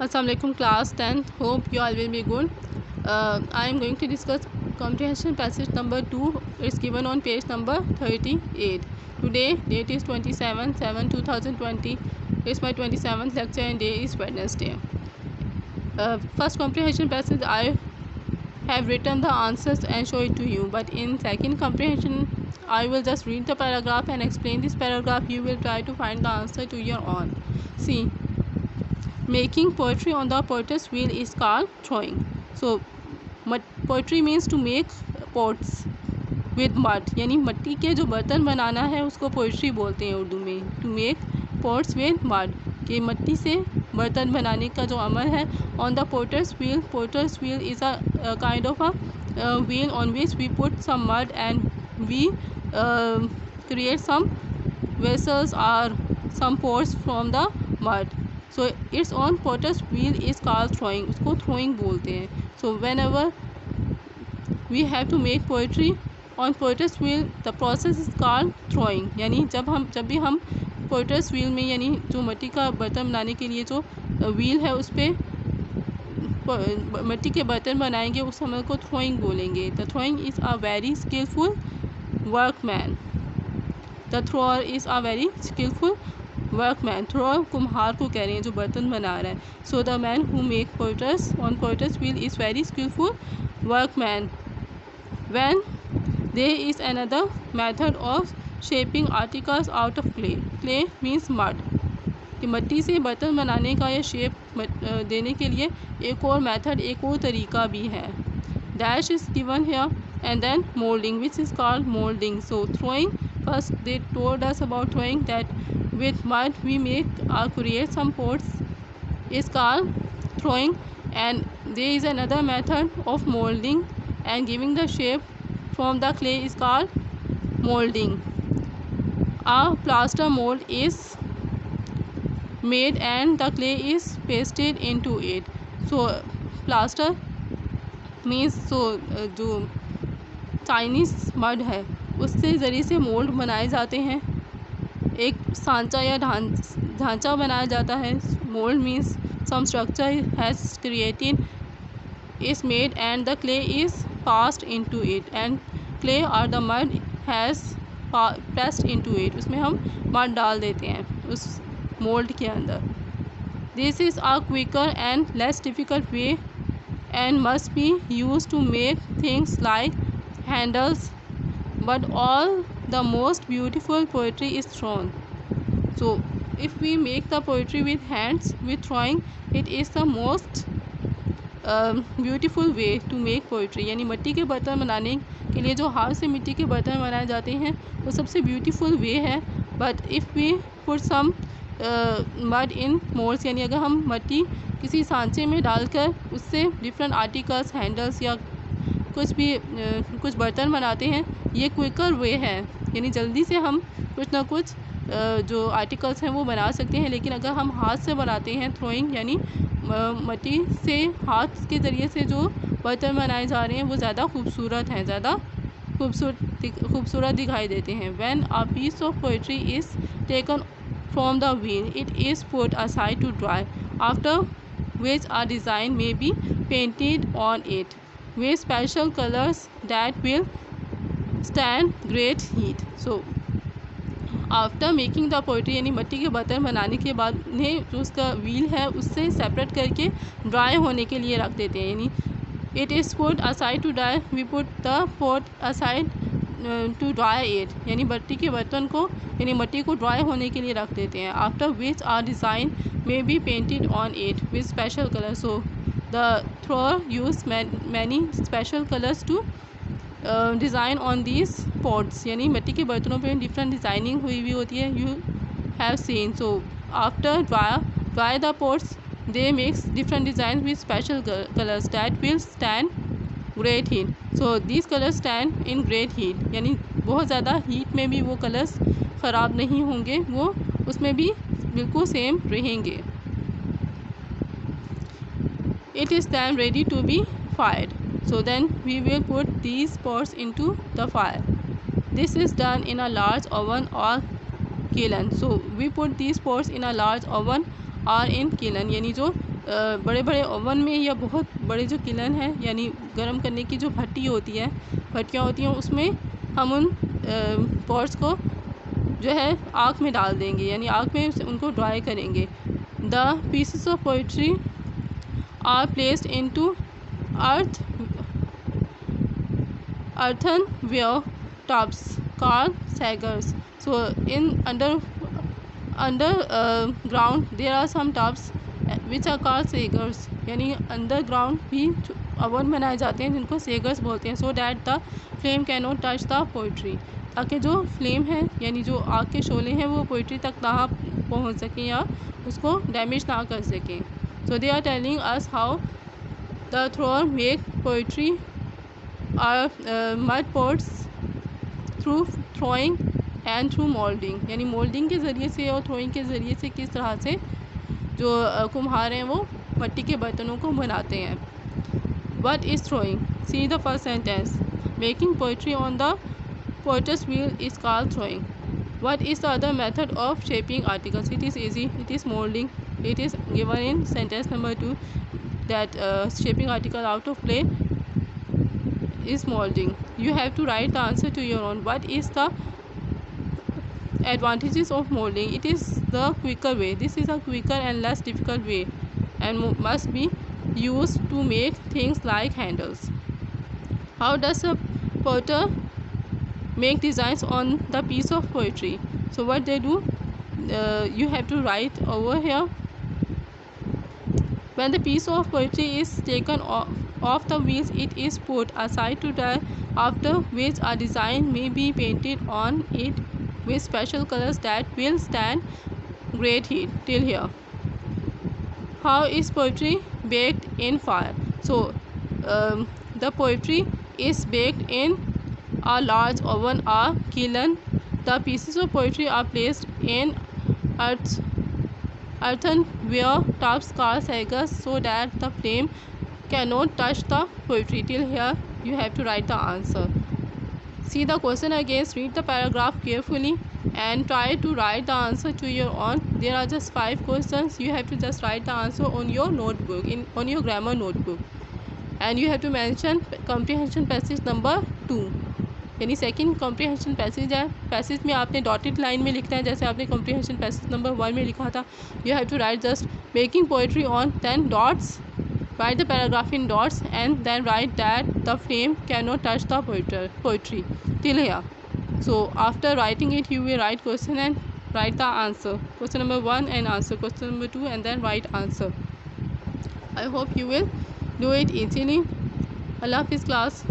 Assalamualaikum class 10. Hope you all will be good. I am going to discuss comprehension passage number 2. It's given on page number 38. Today date is 27/7/2020. It's my 27th lecture and day is Wednesday. First comprehension passage I have written the answers and show it to you, but in second comprehension I will just read the paragraph and explain this paragraph. You will try to find the answer to your own. See, making poetry on the potter's wheel is called throwing. So poetry means to make pots with mud, यानी मट्टी के जो बर्तन बनाना है उसको poetry बोलते हैं उर्दू में. To make pots with mud, कि मट्टी से बर्तन बनाने का जो अमल है. On the potter's wheel is a kind of a wheel on which we put some mud and we create some vessels और some pots from the mud. So it's on potters wheel is called throwing, उसको throwing बोलते हैं. So whenever we have to make pottery on potters wheel the process is called throwing. यानी जब भी हम potters wheel में, यानी जो मिट्टी का बर्तन बनाने के लिए जो व्हील है उस पर मिट्टी के बर्तन बनाएंगे, उस अमल को थ्रोइंग बोलेंगे. The throwing is a very skilful workman. The thrower is a very skilful workman. Thrower कुम्हार को कह रहे हैं जो बर्तन बना रहा है. So the man who make potters on potters wheel is very skilful workman. When there is another method of shaping articles out of clay. Clay means mud. कि मिट्टी से बर्तन बनाने का या शेप देने के लिए एक और मेथड, एक और तरीका भी है. Dash is given here and then molding, which is called molding. So throwing, first they told us about throwing, that with mud we make or create some pots, is called throwing. And there is another method of molding and giving the shape from the clay is called molding. A plaster mold is made and the clay is pasted into it. So plaster means जो Chinese mud है उससे ज़रिए से mould बनाए जाते हैं. एक सांचा या ढांचा बनाया जाता है. Mould means some structure has created is made and the clay is passed into it, and clay or the mud has pressed into it. उसमें हम मड डाल देते हैं उस मोल्ड के अंदर. This is a quicker and less difficult way and must be used to make things like handles, but all the most beautiful poetry is thrown. So if we make the poetry with hands, with throwing, it is the most beautiful way to make pottery. यानी मिट्टी के बर्तन बनाने के लिए जो हाथ से मिट्टी के बर्तन बनाए जाते हैं वो सबसे ब्यूटीफुल वे है. But if we put some mud in moulds, यानी अगर हम मिट्टी किसी सांचे में डालकर उससे डिफरेंट आर्टिकल्स, हैंडल्स या कुछ बर्तन बनाते हैं, ये क्विकर वे है. यानी जल्दी से हम कुछ ना कुछ जो आर्टिकल्स हैं वो बना सकते हैं. लेकिन अगर हम हाथ से बनाते हैं थ्रोइंग, यानी मिट्टी से हाथ के ज़रिए से जो बर्तन बनाए जा रहे हैं वो ज़्यादा खूबसूरत हैं, ज़्यादा खूबसूरत दिखाई देते हैं. When a piece of pottery is taken from the wheel, it is put aside to dry, after which a design may be painted on it with special colors that will stand great heat. So after making the pottery, यानी मिट्टी के बर्तन बनाने के बाद उन्हें जो उसका व्हील है उससे सेपरेट करके ड्राई होने के लिए रख देते हैं. यानी it is put aside to dry, we put the pot aside to dry it, यानी मिट्टी के बर्तन को, यानी मिट्टी को ड्राई होने के लिए रख देते हैं. After which are design may be painted on it with special colour. So the thrower use many special colours to design on these pots. यानी मिट्टी के बर्तनों पे डिफरेंट डिज़ाइनिंग हुई हुई होती है. You have seen. So after dry the pots they makes different design with special colours that will stand great heat. So this colours stand in great heat, यानी बहुत ज़्यादा हीट में भी वो कलर्स ख़राब नहीं होंगे, वो उसमें भी बिल्कुल सेम रहेंगे. It is then ready to be fired. So then we will put these pots into the fire. This is done in a large oven or kiln. So we put these pots in a large oven or in kiln, यानी जो बड़े बड़े oven में या बहुत बड़े जो kiln है यानी गर्म करने की जो भट्टी होती है, भट्टियाँ होती हैं, उसमें हम उन पॉट्स को जो है आग में डाल देंगे, यानी आग में उनको ड्राई करेंगे। The pieces of pottery are placed into earth earthenware tubs called saggers. So in under ground there are some tubs which are called saggers, यानी अंडरग्राउंड भी ओवन बनाए जाते हैं जिनको सेगर्स बोलते हैं। So that the flame can not touch the poetry, ताकि जो फ्लेम है यानी जो आग के शोले हैं वो पोइट्री तक ना पहुंच सकें या उसको डैमेज ना कर सकें। So they are telling us how the thrower make pottery or mud pots through throwing and through moulding, यानी मोल्डिंग के ज़रिए से और थ्रोइंग के ज़रिए से किस तरह से जो कुम्हार हैं वो मिट्टी के बर्तनों को बनाते हैं। What is throwing? See the first sentence. Making poetry on the potter's wheel is called throwing. What is the other method of shaping articles? It is easy. It is molding. It is given in sentence number 2 that shaping article out of clay is molding. You have to write the answer to your own. What is the advantages of molding? It is the quicker way. This is a quicker and less difficult way and must be used to make things like handles. How does a potter make designs on the piece of poetry? So what they do, you have to write over here. When the piece of poetry is taken off the wheels, it is put aside to dry, after which a design may be painted on it with special colors that will stand great heat. Till here. How is poetry baked in fire? So the poetry is baked in a large oven or kiln. The pieces of poetry are placed in earthenware tubs called saggers so that the flame cannot touch the poetry. Till here you have to write the answer. See the question again, read the paragraph carefully and try to write the answer to your own. There are just 5 questions. You have to just write the answer on your notebook, on your grammar notebook, and you have to mention comprehension passage number 2, यानी second comprehension passage है। Passage में आपने dotted line में लिखना है जैसे आपने comprehension passage number 1 में लिखा था। You have to write just making pottery on, then dots, write the paragraph in dots and then write that the flame cannot touch the poetry till here. So after writing it you will write question and write the answer, question number 1 and answer question number 2 and then write answer. I hope you will do it easily. Allah Hafiz class.